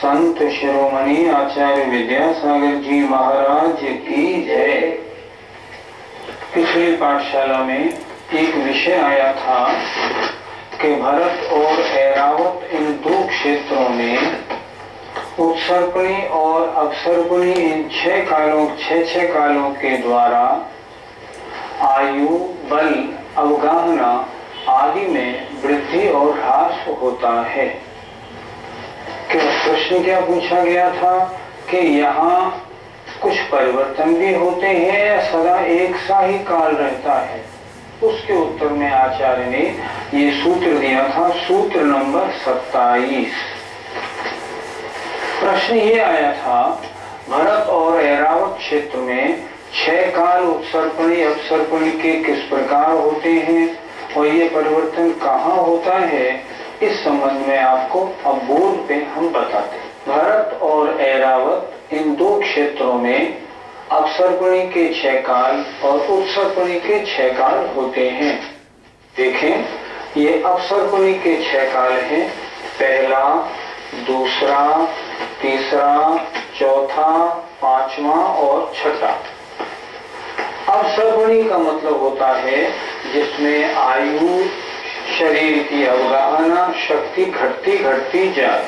संत शिरोमणि आचार्य विद्यासागर जी महाराज की जय। पिछली पाठशाला में एक विषय आया था कि भरत और ऐरावत इन दो क्षेत्रों में उत्सर्पणी और अपसर्पणी इन छह कालों के द्वारा आयु, बल, अवगाहना आदि में वृद्धि और ह्रास होता है। प्रश्न क्या पूछा गया था कि यहाँ कुछ परिवर्तन भी होते हैं या सदा एक सा ही काल रहता है। उसके उत्तर में आचार्य ने ये सूत्र दिया था, सूत्र नंबर 27। प्रश्न ये आया था, भरत और ऐरावत क्षेत्र में 6 काल उत्सर्पणी अपसर्पणी के किस प्रकार होते हैं और ये परिवर्तन कहाँ होता है, इस संबंध में आपको अब बोर्ड पे हम बताते हैं। भरत और ऐरावत इन दो क्षेत्रों में अपसर्पणी के 6 काल और उत्सर्पणी के 6 काल होते हैं। देखें, ये अपसर्पणी के 6 काल हैं, पहला, दूसरा, तीसरा, चौथा, पांचवा और छठा। अपसर्पणी का मतलब होता है जिसमें आयु, शरीर की अवगाहना शक्ति घटती जाए।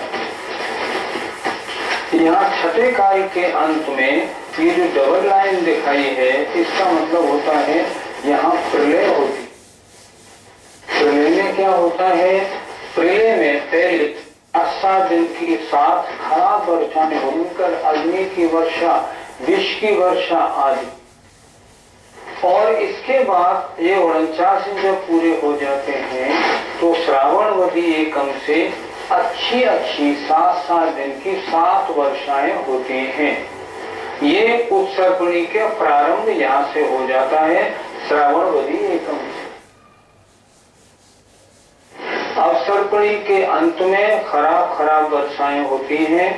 यहाँ छठे काल के अंत में ये जो डबल लाइन दिखाई है, इसका मतलब होता है यहाँ प्रलय होती। प्रलय में क्या होता है? प्रलय में पहले 7 दिन की 7 खराब वर्षाएं होकर अग्नि की वर्षा, विष की वर्षा आदि, और इसके बाद ये 49 दिन जब पूरे हो जाते हैं तो श्रावणवती एकम से अच्छी 7 दिन की 7 वर्षाएं होती हैं। ये उत्सर्पणी के प्रारंभ यहाँ से हो जाता है, श्रावणवती एकम से। अपसर्पणी के अंत में खराब वर्षाएं होती हैं।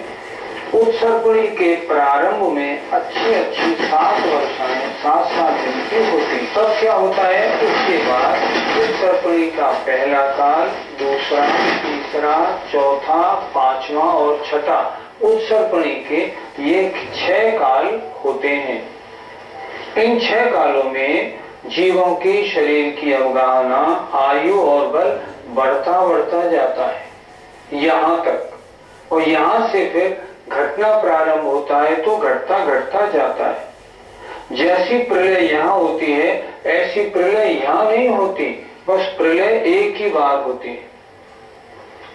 उत्सर्पणी के प्रारंभ में अच्छी 7 वर्षाएं 7 दिन की होती। तब क्या होता है? उसके बाद उत्सर्पणी का पहला काल, दूसरा, तीसरा, चौथा, पांचवा और छठा, उत्सर्पणी के ये 6 काल होते हैं। इन 6 कालों में जीवों की शरीर की अवगाहना, आयु और बल बढ़ता जाता है यहाँ तक, और यहाँ से फिर घटना प्रारंभ होता है तो घटता जाता है। जैसी प्रलय यहाँ होती है ऐसी प्रलय यहाँ नहीं होती, बस प्रलय एक ही बार होती है।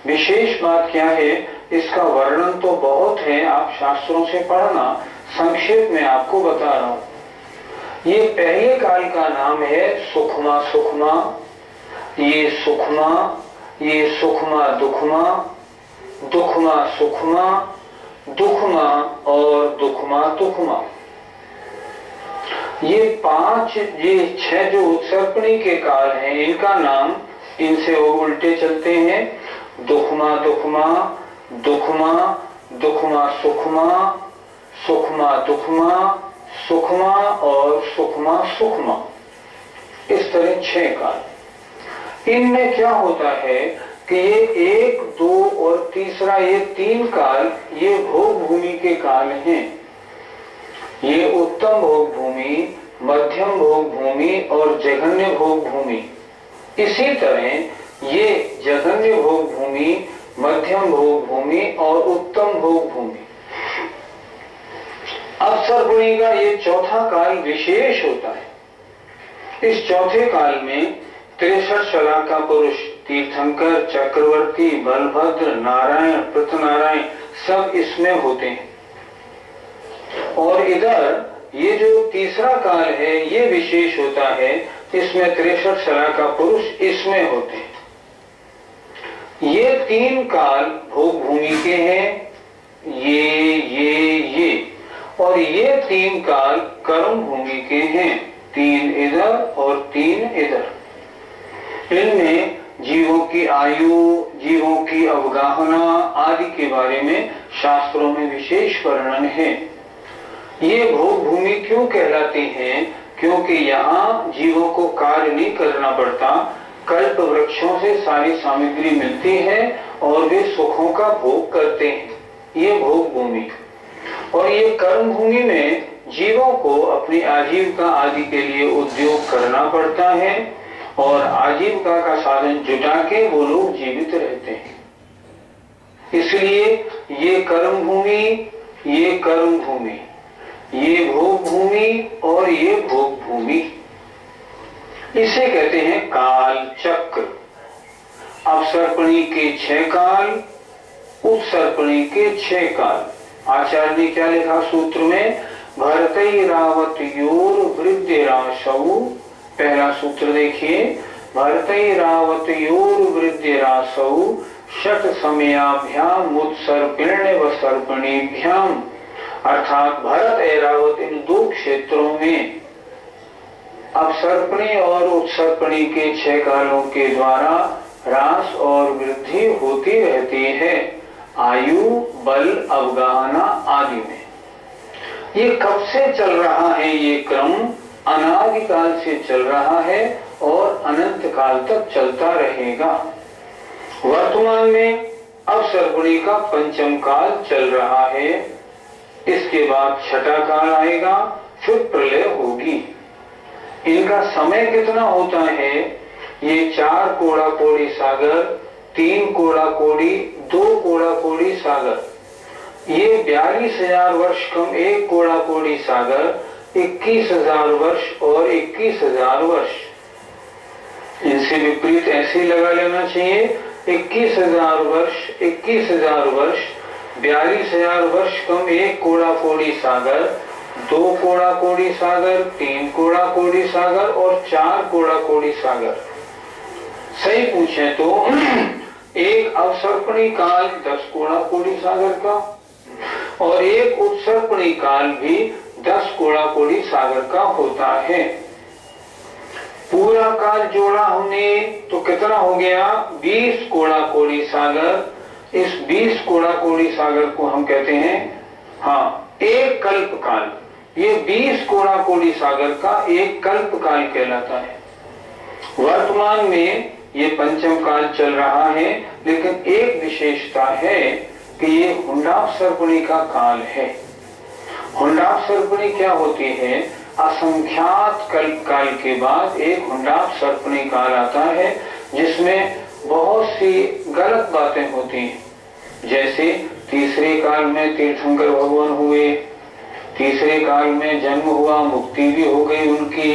विशेष बात क्या है, इसका वर्णन तो बहुत है, आप शास्त्रों से पढ़ना, संक्षेप में आपको बता रहा हूं। ये पहले काल का नाम है सुखमा, ये सुखमा, ये सुखमा दुखमा, दुखमा सुखमा, दुखमा और दुखमा तुखमा। ये 6 जो उत्सर्पणी के काल हैं, इनका नाम इनसे वो उल्टे चलते हैं, दुखमा दुखमा, दुखमा, दुखमा सुखमा, सुखमा दुखमा, सुखमा और सुखमा सुखमा। इस तरह 6 काल। इनमें क्या होता है कि ये 1, 2 और तीसरा ये 3 काल ये भोग भूमि के काल हैं। ये उत्तम भोग भूमि, मध्यम भोग भूमि और जघन्य भोग भूमि। इसी तरह ये जघन्य भोग भूमि, मध्यम भोग भूमि और उत्तम भोग भूमि। अपसर्पणी का ये चौथा काल विशेष होता है। इस चौथे काल में 63 शला का पुरुष, तीर्थंकर, चक्रवर्ती, बलभद्र, नारायण, पृथनारायण सब इसमें होते हैं। और इधर ये जो तीसरा काल है ये विशेष होता है, इसमें 63 शला का पुरुष इसमें होते हैं। ये 3 काल भोग भूमि के हैं, ये और ये 3 काल कर्म भूमि के हैं, 3 इधर और 3 इधर। इनमें जीवों की आयु, जीवों की अवगाहना आदि के बारे में शास्त्रों में विशेष वर्णन है। ये भोग भूमि क्यों कहलाती हैं? क्योंकि यहाँ जीवों को कार्य नहीं करना पड़ता, कल्प वृक्षों से सारी सामग्री मिलती है और वे सुखों का भोग करते हैं। ये भोग भूमि, और ये कर्म भूमि में जीवों को अपनी आजीविका आदि के लिए उद्योग करना पड़ता है और आजीविका का साधन जुटा के वो लोग जीवित रहते हैं। इसलिए ये कर्म भूमि, ये कर्म भूमि, ये भोग भूमि और ये भोग भूमि, इसे कहते हैं काल चक्र। अपसर्पणी के 6 काल, उत्सर्पणी के 6 काल। आचार्य ने क्या लिखा सूत्र में? भरतैरावतयोर वृद्धिरासौ। पहला सूत्र देखिए, भरतैरावतयोर वृद्धिरासौ षट समयाभ्याम उत्सर्पिण्य व सर्पणीभ्याम। अर्थात भरत ऐरावत इन 2 क्षेत्रों में अपसर्पणी और उत्सर्पणी के 6 कालों के द्वारा ह्रास और वृद्धि होती रहती है, आयु, बल, अवगाहना आदि में। ये कब से चल रहा है? ये क्रम अनादि काल से चल रहा है और अनंत काल तक चलता रहेगा। वर्तमान में अपसर्पणी का 5म काल चल रहा है, इसके बाद 6ठा काल आएगा, फिर प्रलय होगी। इनका समय कितना होता है? ये 4 कोड़ा कोड़ी सागर, 3 कोड़ा कोड़ी, 2 कोड़ा कोड़ी सागर, ये 42,000 वर्ष कम 1 कोड़ा कोड़ी सागर, 21,000 वर्ष और 21,000 वर्ष। इनसे विपरीत ऐसे लगा लेना चाहिए, 21,000 वर्ष, 21,000 वर्ष, 42,000 वर्ष कम 1 कोड़ा कोड़ी सागर, 2 कोड़ा कोड़ी सागर, 3 कोड़ा कोड़ी सागर और 4 कोड़ा कोड़ी सागर। सही पूछे तो एक अवसर्पणी काल 10 कोड़ा कोड़ी सागर का और एक उत्सर्पणी काल भी 10 कोड़ा कोड़ी सागर का होता है। पूरा काल जोड़ा हमने तो कितना हो गया? 20 कोड़ा कोड़ी सागर। इस 20 कोड़ा कोड़ी सागर को हम कहते हैं एक कल्प काल। ये 20 कोड़ा कोड़ी सागर का एक कल्प काल कहलाता है। वर्तमान में ये 5म काल चल रहा है, लेकिन एक विशेषता है कि ये हुंडापसर्पणी का काल है। हुंडापसर्पणी क्या होती है? असंख्यात कल्प काल के बाद एक हुंडापसर्पणी काल आता है, जिसमें बहुत सी गलत बातें होती हैं। जैसे तीसरे काल में तीर्थंकर भगवान हुए, तीसरे काल में जन्म हुआ, मुक्ति भी हो गई उनकी,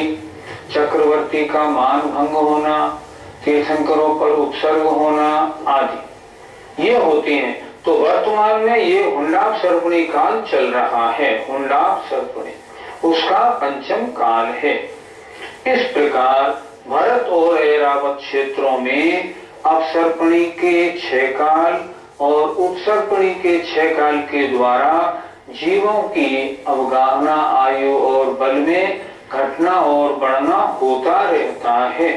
चक्रवर्ती का मान भंग होना, तीर्थंकरों पर उत्सर्ग होना आदि ये होती हैं। तो वर्तमान में ये हुंडापसर्पणी काल चल रहा है। हुंडापसर्पणी उसका 5म काल है। इस प्रकार भरत और ऐरावत क्षेत्रों में अपसर्पणी के 6 काल और उत्सर्पणी के 6 काल के द्वारा जीवों की अवगाहना, आयु और बल में घटना और बढ़ना होता रहता है।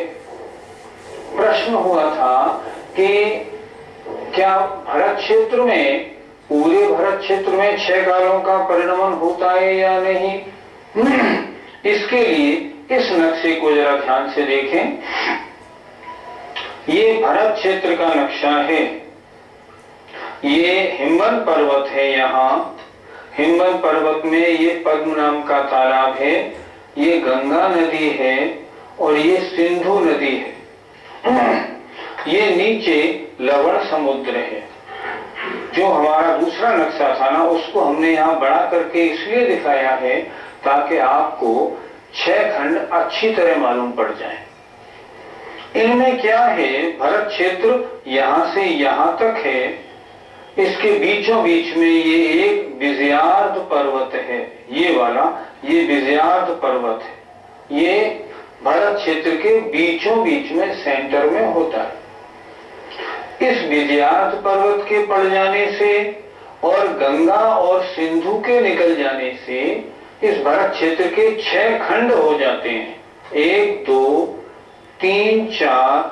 प्रश्न हुआ था कि क्या भरत क्षेत्र में, पूरे भरत क्षेत्र में 6 कालों का परिणमन होता है या नहीं? इसके लिए इस नक्शे को जरा ध्यान से देखें। ये भरत क्षेत्र का नक्शा है। ये हिमवन पर्वत है। यहाँ हिमवन पर्वत में ये पद्म नाम का तालाब है, ये गंगा नदी है और ये सिंधु नदी है। ये नीचे लवण समुद्र है। जो हमारा दूसरा नक्शा था ना, उसको हमने यहाँ बड़ा करके इसलिए दिखाया है ताकि आपको 6 खंड अच्छी तरह मालूम पड़ जाए। इनमें क्या है? भरत क्षेत्र यहाँ से यहाँ तक है, इसके बीचों बीच में ये एक विजयार्ध पर्वत है। ये वाला ये विजयार्ध पर्वत है। ये भरत क्षेत्र के बीचों बीच में सेंटर में होता है। इस विजयार्ध पर्वत के पड़ जाने से और गंगा और सिंधु के निकल जाने से इस भरत क्षेत्र के 6 खंड हो जाते हैं। 1, 2, 3, 4,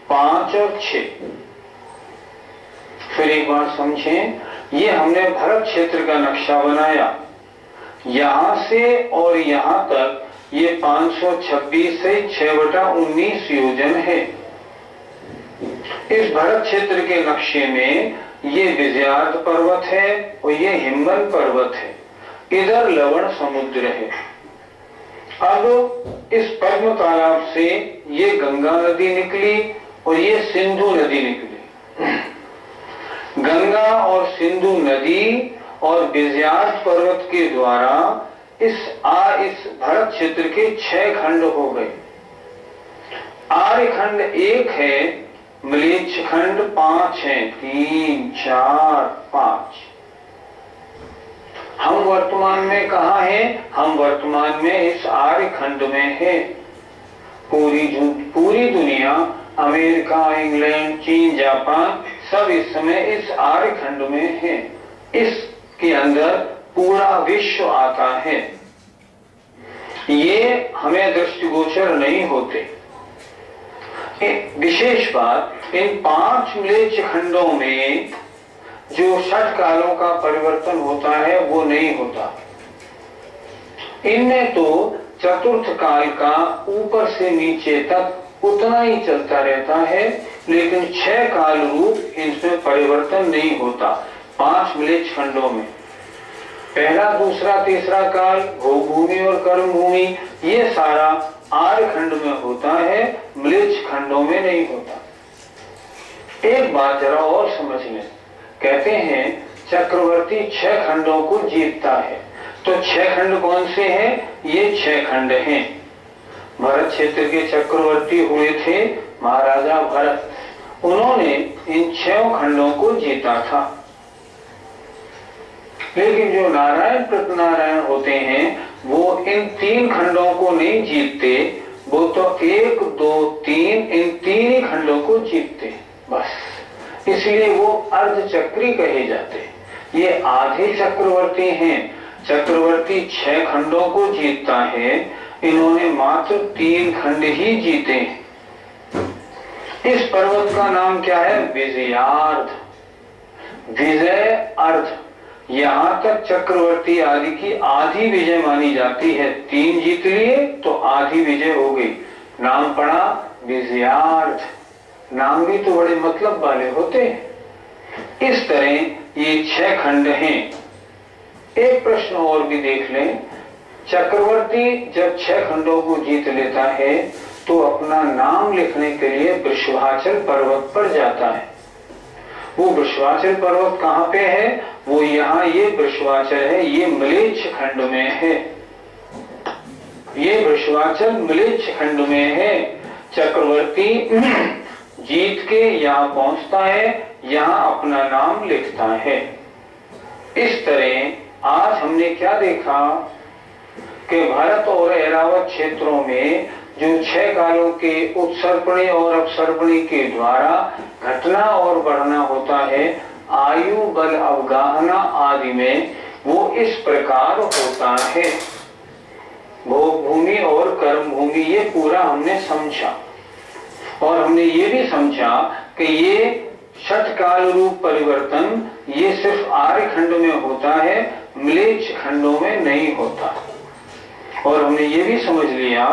5 और 6। फिर एक बार समझें, ये हमने भरत क्षेत्र का नक्शा बनाया। यहां से और यहां तक ये 526 से 6/19 योजन है। इस भरत क्षेत्र के नक्शे में ये विजयार्ध पर्वत है और ये हिमवन पर्वत है, इधर लवण समुद्र है। अब इस पद्म तालाब से ये गंगा नदी निकली और ये सिंधु नदी निकली। गंगा और सिंधु नदी और विजयार्ध पर्वत के द्वारा इस भरत क्षेत्र के 6 खंड हो गए। आर्य खंड 1 है, म्लेच्छ खंड 5 है, 3, 4, 5। हम वर्तमान में कहाँ हैं? हम वर्तमान में इस आर्य खंड में है। पूरी दुनिया, अमेरिका, इंग्लैंड, चीन, जापान सब इस समय इस आर्य खंड में है। इसके अंदर पूरा विश्व आता है। ये हमें दृष्टिगोचर नहीं होते। विशेष बात, इन 5 म्लेच्छ खंडों में जो 6 कालों का परिवर्तन होता है वो नहीं होता। इनमें तो चतुर्थ काल का ऊपर से नीचे तक उतना ही चलता रहता है, लेकिन 6 काल रूप इनमें परिवर्तन नहीं होता। 5 म्लेच्छ खंडों में पहला, दूसरा, तीसरा काल, भोगभूमि और कर्म भूमि, ये सारा आर्य खंड में होता है, म्लेच्छ खंडों में नहीं होता। एक बात जरा और समझ लें। कहते हैं चक्रवर्ती 6 खंडों को जीतता है, तो 6 खंड कौन से हैं? ये 6 खंड हैं। भरत क्षेत्र के चक्रवर्ती हुए थे महाराजा भरत। उन्होंने इन 6 खंडों को जीता था। लेकिन जो नारायण प्रतनारायण होते हैं वो इन 3 खंडों को नहीं जीतते, वो तो 1, 2, 3 इन 3 ही खंडों को जीतते बस। इसलिए वो अर्धचक्री कहे जाते। ये आधे चक्रवर्ती हैं। चक्रवर्ती 6 खंडों को जीतता है, इन्होंने मात्र 3 खंड ही जीते। इस पर्वत का नाम क्या है? विजयार्ध, विजय अर्ध। यहां तक चक्रवर्ती आदि की आधी विजय मानी जाती है। 3 जीत लिए तो आधी विजय हो गई, नाम पड़ा विजयार्ध। नाम भी तो बड़े मतलब वाले होते हैं। इस तरह ये 6 खंड हैं। एक प्रश्न और भी देख लें। चक्रवर्ती जब 6 खंडों को जीत लेता है तो अपना नाम लिखने के लिए वृषभाचल पर्वत पर जाता है। वो वृषभाचल पर्वत कहाँ पे है? वो यहाँ, ये वृषभाचल है, ये म्लेच्छ खंड में है। ये वृषभाचल म्लेच्छ खंड में है। चक्रवर्ती जीत के यहाँ पहुंचता है, यहाँ अपना नाम लिखता है। इस तरह आज हमने क्या देखा कि भारत और ऐरावत क्षेत्रों में जो 6 कालों के उत्सर्पणी और अपसर्पणी के द्वारा घटना और बढ़ना होता है, आयु, बल, अवगाहना आदि में, वो इस प्रकार होता है। भोग भूमि और कर्म भूमि, ये पूरा हमने समझा। और हमने ये भी समझा कि ये 6 काल रूप परिवर्तन ये सिर्फ आर्य खंड में होता है, म्लेच्छ खंडों में नहीं होता। और हमने ये भी समझ लिया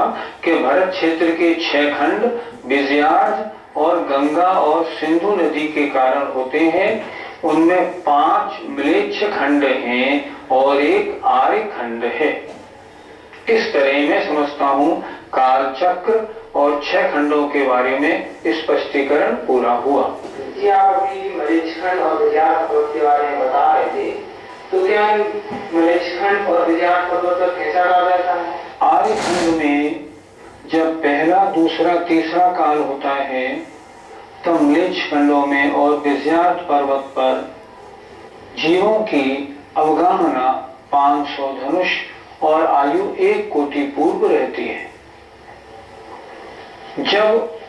कि भरत क्षेत्र के 6 खंड विजयार्ध और गंगा और सिंधु नदी के कारण होते हैं। उनमें 5 म्लेच्छ खंड हैं और 1 आर्य खंड है। इस तरह मैं समझता हूँ काल चक्र और 6 खंडों के बारे में स्पष्टीकरण पूरा हुआ। जी, आप अभी म्लेच्छ खंड और विजयार्ध पर्वत के बारे में बता रहे थे, तो क्या म्लेच्छ खंड और विजयार्ध पर्वत पर कैसा कहा जाता है? आर्य खंड में जब पहला, दूसरा, तीसरा काल होता है तब म्लेच्छ खंडों में और विजयार्ध पर्वत पर जीवों की अवगाहना 500 धनुष और आयु 1 कोटि पूर्व रहती है। जब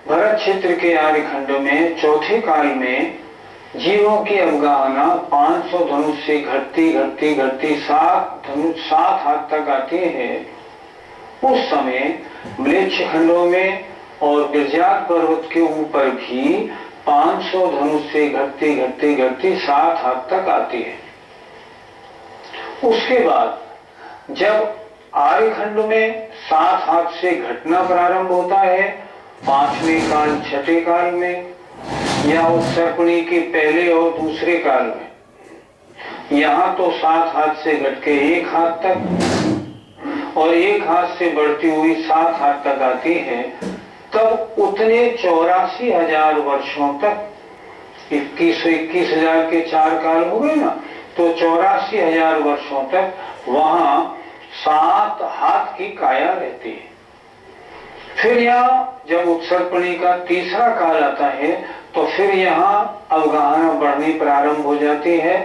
भरत क्षेत्र के आर्य खंड में चौथे काल में जीवों की अवगाहना 500 धनुष से घटती घटती घटती 7 हाथ तक आती है, उस समय म्लेच्छ खंडों में और विजयार्ध पर्वत के ऊपर भी 500 धनुष से घटती घटती घटती 7 हाथ तक आती है। उसके बाद जब आर्य खंड में 7 हाथ से घटना प्रारंभ होता है, 5वें काल, 6ठे काल में, या उत्सर्पणी के पहले और दूसरे काल में, यहाँ तो 7 हाथ से घट के 1 हाथ तक और 1 हाथ से बढ़ती हुई 7 हाथ तक आती है, तब उतने 84,000 वर्षों तक 21,000 के 4 काल हो गए ना, तो 84,000 वर्षों तक वहां 7 हाथ की काया रहती है। फिर यहाँ जब उत्सर्पणी का तीसरा काल आता है तो फिर यहाँ अवगाहना बढ़नी प्रारंभ हो जाती है।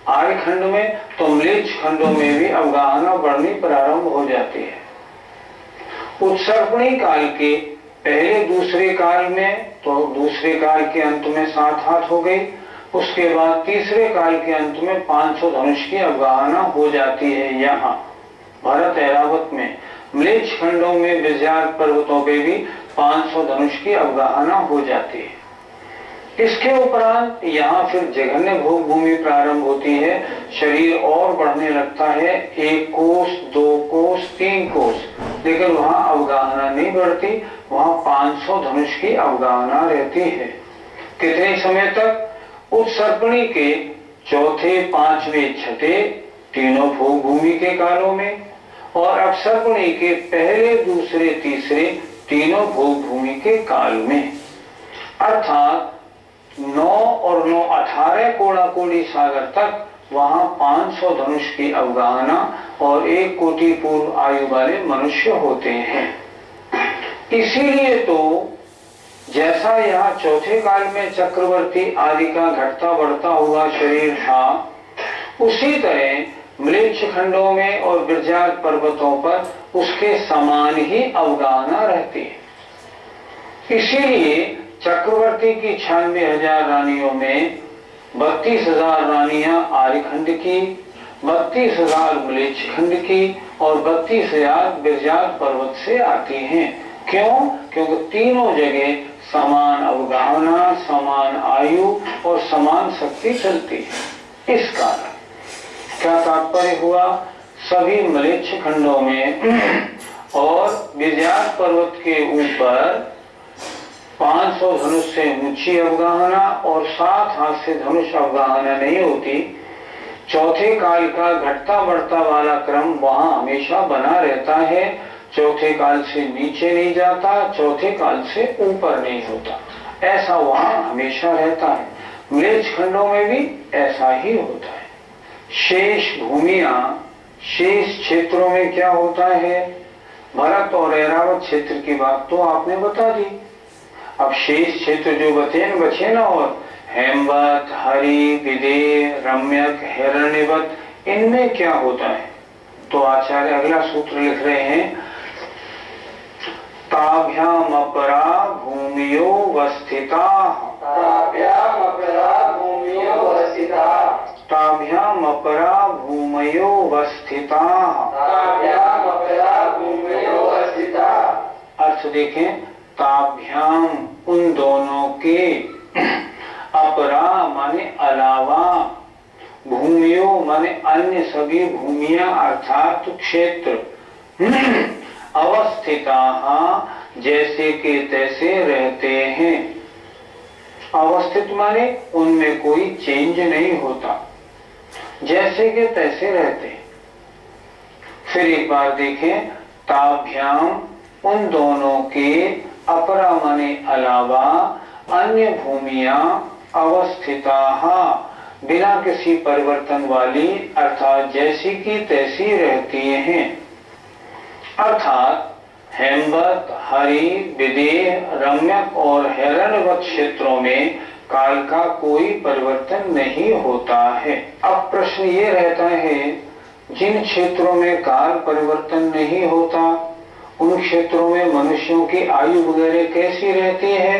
आर्य खंड में तो म्लेच्छ खंडों में भी अवगाहना बढ़नी प्रारंभ हो जाती है। उत्सर्पणी काल के पहले दूसरे काल में तो दूसरे काल के अंत में 7 हाथ हो गई, उसके बाद तीसरे काल के अंत में 500 धनुष की अवगाहना हो जाती है। यहाँ भरत ऐरावत में म्लेच्छ खंडों में विजयात पर्वतों पे भी 500 धनुष की अवगाहना हो जाती है। इसके उपरांत यहाँ फिर जघन्य भोग भूमि प्रारंभ होती है, शरीर और बढ़ने लगता है, 1 कोस 2 कोस 3 कोस, लेकिन वहाँ अवगाहना नहीं बढ़ती, वहाँ 500 धनुष की अवगाहना रहती है। कितने समय तक? उत्सर्पणी के चौथे, पांचवें, छठे तीनों भोग भूमि के कालों में और अपसर्पणी के पहले, दूसरे, तीसरे तीनों भोग भूमि के काल में, अर्थात 9 और 9 18 कोड़ा-कोड़ी सागर तक वहां 500 धनुष की अवगाहना और 1 कोटि पूर्व आयु वाले मनुष्य होते हैं। इसीलिए तो जैसा यहाँ चौथे काल में चक्रवर्ती आदि का घटता बढ़ता हुआ शरीर था, उसी तरह म्लेच्छ खंडों में और विरजात पर्वतों पर उसके समान ही अवगाहना रहती है। इसीलिए चक्रवर्ती की 96,000 रानियों में 32,000 रानियां आर्यखंड की, 32,000 म्लेच्छ खंड की और 32,000 विरजात पर्वत से आती हैं। क्यों? क्योंकि तीनों जगह समान अवगाहना, समान आयु और समान शक्ति चलती है। इस कारण क्या तात्पर्य हुआ? सभी म्लेच्छ खंडों में और विरजात पर्वत के ऊपर 500 धनुष से ऊंची अवगाहना और 7 हाथ से धनुष अवगाहना नहीं होती। चौथे काल का घटता बढ़ता वाला क्रम वहां हमेशा बना रहता है, चौथे काल से नीचे नहीं जाता, चौथे काल से ऊपर नहीं होता, ऐसा वहां हमेशा रहता है। म्लेच्छ खंडों में भी ऐसा ही होता है। शेष भूमियां, शेष क्षेत्रों में क्या होता है? भरत और ऐरावत क्षेत्र की बात तो आपने बता दी। अब शेष क्षेत्र जो बचे ना, और हेमवत, हरि, विदेह, रम्यक, हिरण्यवत, इनमें क्या होता है? तो आचार्य अगला सूत्र लिख रहे हैं, ताभ्याम अपरा भूमियो वस्थिता, ताभ्याम अपरा भूमियो वस्थिता, ताभ्याम अपरा भूमयो वस्थिता, ताभ्याम अपरा भूमियो वस्थिता। अर्थ देखें, ताभ्याम उन दोनों के, अपरा माने अलावा, भूमियो माने अन्य सभी भूमियां अर्थात क्षेत्र, अवस्थिता जैसे के तैसे रहते हैं। अवस्थित माने उनमें कोई चेंज नहीं होता, जैसे के तैसे रहते हैं। फिर एक बार देखें, ताभ्याम उन दोनों के, अपरा माने अलावा, अन्य भूमियां अवस्थिता बिना किसी परिवर्तन वाली अर्थात जैसी की तैसी रहती हैं। अर्थात हेमवत, हरि, विदेह, रम्यक और हिरण्यवत क्षेत्रों में काल का कोई परिवर्तन नहीं होता है। अब प्रश्न ये रहता है, जिन क्षेत्रों में काल परिवर्तन नहीं होता उन क्षेत्रों में मनुष्यों की आयु वगैरह कैसी रहती है?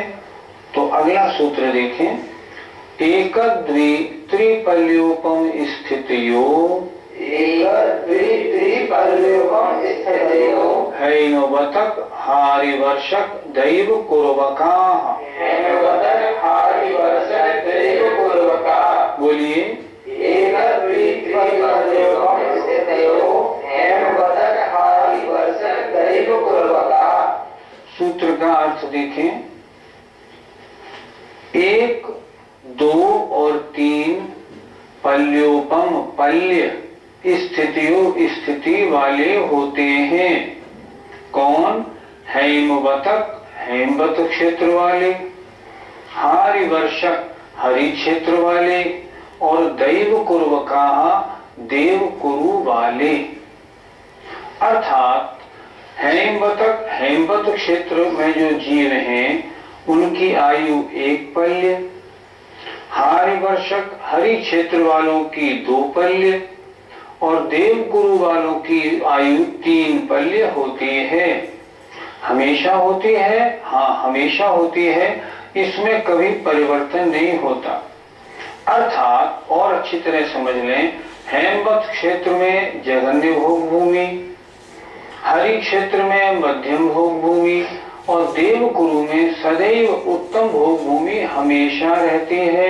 तो अगला सूत्र देखें, एक द्वि त्रिपल्योपम स्थितियो, हैनवतक हारिवर्षक दैव कुर्वका। बोलिए, सूत्र का अर्थ देखें, 1, 2 और 3 पल्योपम पल्य स्थिति वाले होते हैं। कौन? हैमवतक हैमवत क्षेत्र वाले, हारिवर्षक हरि क्षेत्र वाले और दैव कुर्वका देव कुरु वाले। अर्थात हैमवतक हैमवत क्षेत्र में जो जीव हैं उनकी आयु 1 पल्य, हारिवर्षक हरि क्षेत्र वालों की 2 पल्य और देव कुरु वालों की आयु 3 पल्य होती है। हमेशा होती है? हाँ, हमेशा होती है, इसमें कभी परिवर्तन नहीं होता। अर्थात और अच्छी तरह समझ लें, हैमवत क्षेत्र में जघन्य भोग भूमि, हरि क्षेत्र में मध्यम भोग भूमि और देव कुरु में सदैव उत्तम भोग भूमि हमेशा रहती है,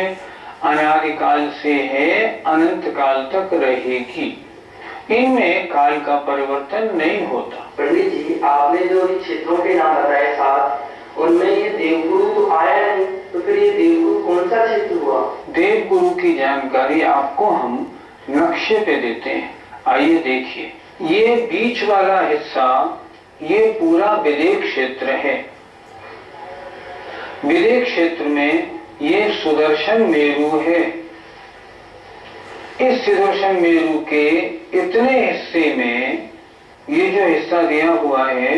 अनादिकाल से है, अनंत काल तक रहेगी। इनमें काल का परिवर्तन नहीं होता। पंडित जी, आपने जो क्षेत्रों के नाम बताए 7, उनमें ये देवगुरु तो आया नहीं, तो फिर ये देवगुरु कौन सा क्षेत्र हुआ? देवगुरु की जानकारी आपको हम नक्शे पे देते हैं। आइए देखिए, ये बीच वाला हिस्सा ये पूरा विदेह क्षेत्र है। विदेह क्षेत्र में ये सुदर्शन मेरु है। इस सुदर्शन मेरु के इतने हिस्से में ये जो हिस्सा दिया हुआ है,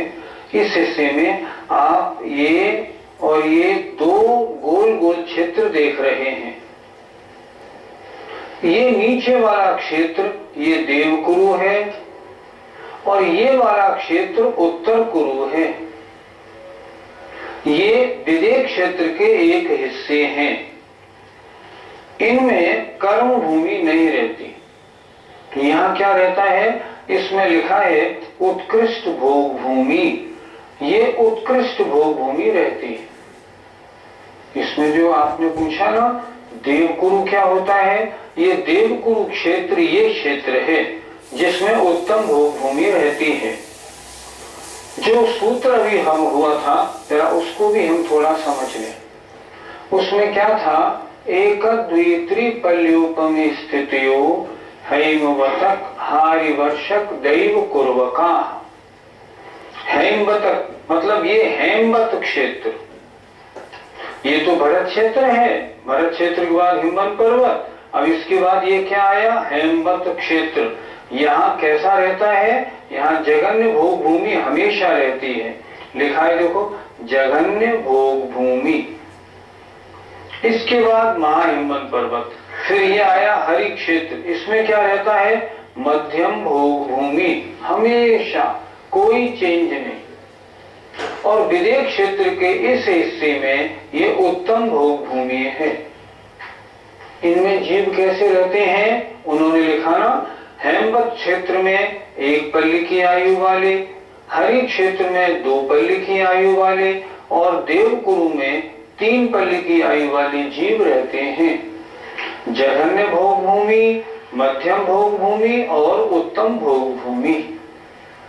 इस हिस्से में आप ये और ये 2 गोल गोल क्षेत्र देख रहे हैं। ये नीचे वाला क्षेत्र ये देव कुरु है और ये वाला क्षेत्र उत्तर कुरु है। ये विदेह क्षेत्र के एक हिस्से हैं। इनमें कर्म भूमि नहीं रहती। तो यहाँ क्या रहता है? इसमें लिखा है उत्कृष्ट भोग भूमि। ये उत्कृष्ट भोग भूमि रहती है। इसमें जो आपने पूछा ना देवकुरु क्या होता है, ये देवकुरु क्षेत्र ये क्षेत्र है जिसमें उत्तम भोग भूमि रहती है। जो सूत्र अभी हम हुआ था, जरा उसको भी हम थोड़ा समझ लें। उसमें क्या था? एक द्वित्री पल्योपम स्थितियो हैमवतक हारिवर्षक दैव कुर्वका। हैमवतक मतलब ये हैमवत क्षेत्र, ये तो भरत क्षेत्र है। भरत क्षेत्र के बाद हिमवन पर्वत, अब इसके बाद ये क्या आया? हैमवत क्षेत्र। यहाँ कैसा रहता है? यहाँ जघन्य भोग भूमि हमेशा रहती है। लिखा है देखो, जघन्य भोग भूमि। इसके बाद महाहिमवन पर्वत, फिर ये आया हरि क्षेत्र। इसमें क्या रहता है? मध्यम भोग भूमि, हमेशा कोई चेंज नहीं। और विदेह क्षेत्र के इस हिस्से में ये उत्तम भोग भूमि है। इनमें जीव कैसे रहते हैं? उन्होंने लिखा ना, हैमवत क्षेत्र में 1 पल्ली की आयु वाले, हरि क्षेत्र में 2 पल्ली की आयु वाले और देवकुरु में 3 पल्ली की आयु वाले जीव रहते हैं। जघन्य भोग भूमि, मध्यम भोग भूमि और उत्तम भोग भूमि,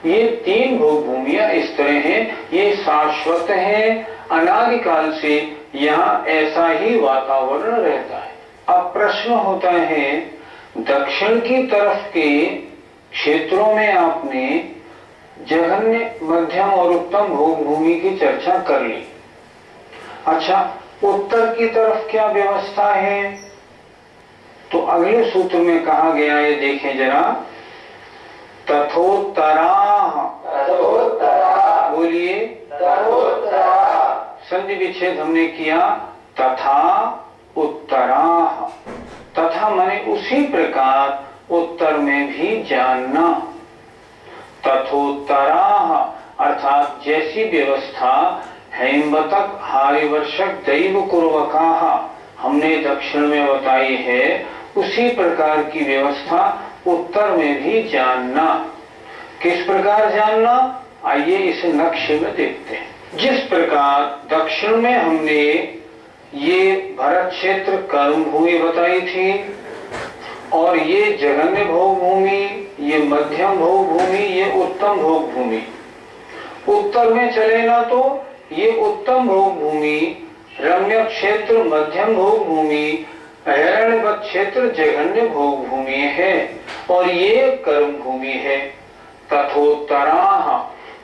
ये 3 भोग भूमियां इस तरह हैं। ये शाश्वत हैं, अनादिकाल से यहाँ ऐसा ही वातावरण रहता है। अब प्रश्न होता है, दक्षिण की तरफ के क्षेत्रों में आपने जघन्य, मध्यम और उत्तम भोग भूमि की चर्चा कर ली। अच्छा, उत्तर की तरफ क्या व्यवस्था है? तो अगले सूत्र में कहा गया है, देखें जरा, तथोत्तरा। बोलिए, संधि विच्छेद हमने किया, तथा उत्तरा। तथा माने उसी प्रकार उत्तर में भी जानना। तथोत्तरा अर्थात जैसी व्यवस्था हैमवतक हारिवर्षक दैव कुर्वका हमने दक्षिण में बताई है, उसी प्रकार की व्यवस्था उत्तर में भी जानना। किस प्रकार जानना? आइए इसे नक्शे में देखते हैं। जिस प्रकार दक्षिण में हमने ये भरत क्षेत्र कर्म भूमि बताई थी और ये जघन्य भोग भूमि, ये मध्यम भोग भूमि, ये उत्तम भोग भूमि। उत्तर में चले ना तो ये उत्तम भोग भूमि रम्य क्षेत्र मध्यम भोग भूमि, हिरण्यवत क्षेत्र जघन्य भोग भूमि है और ये कर्म भूमि है। तथोत्तराः,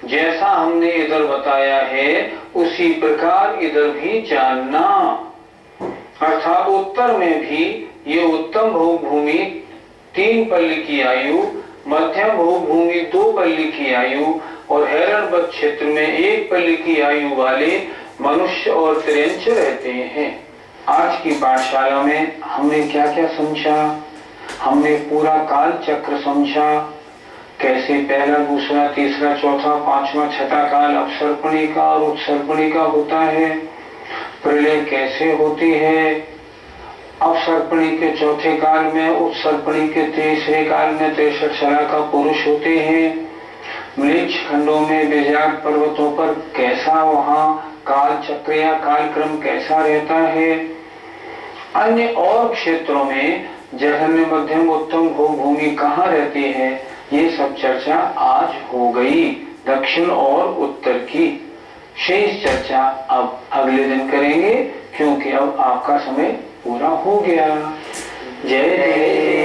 जैसा हमने इधर बताया है उसी प्रकार इधर भी जानना, अर्थात उत्तर में भी ये उत्तम भोग भूमि 3 पल्ली की आयु, मध्यम भोग भूमि 2 पल्ली की आयु और हिरण्यवत क्षेत्र में 1 पल्ली की आयु वाले मनुष्य और तिर्यंच रहते हैं। आज की पाठशाला में हमने क्या क्या समझा? हमने पूरा काल चक्र समझा, कैसे पहला, दूसरा, तीसरा, चौथा, पांचवा, छठा काल अपसर्पणिका और उत्सर्पणिका होता है। प्रलय कैसे होती है, अपसर्पणी के चौथे काल में, उत्सर्पणी के तीसरे काल में 63 शला का पुरुष होते हैं। म्लेच्छ खंडों में विजाग पर्वतों पर कैसा वहाँ काल चक्र या कालक्रम कैसा रहता है। अन्य और क्षेत्रों में जघन्य मध्यम उत्तम भोग भूमि कहाँ रहती है, ये सब चर्चा आज हो गई, दक्षिण और उत्तर की। शेष चर्चा अब अगले दिन करेंगे, क्योंकि अब आपका समय पूरा हो गया। जय जय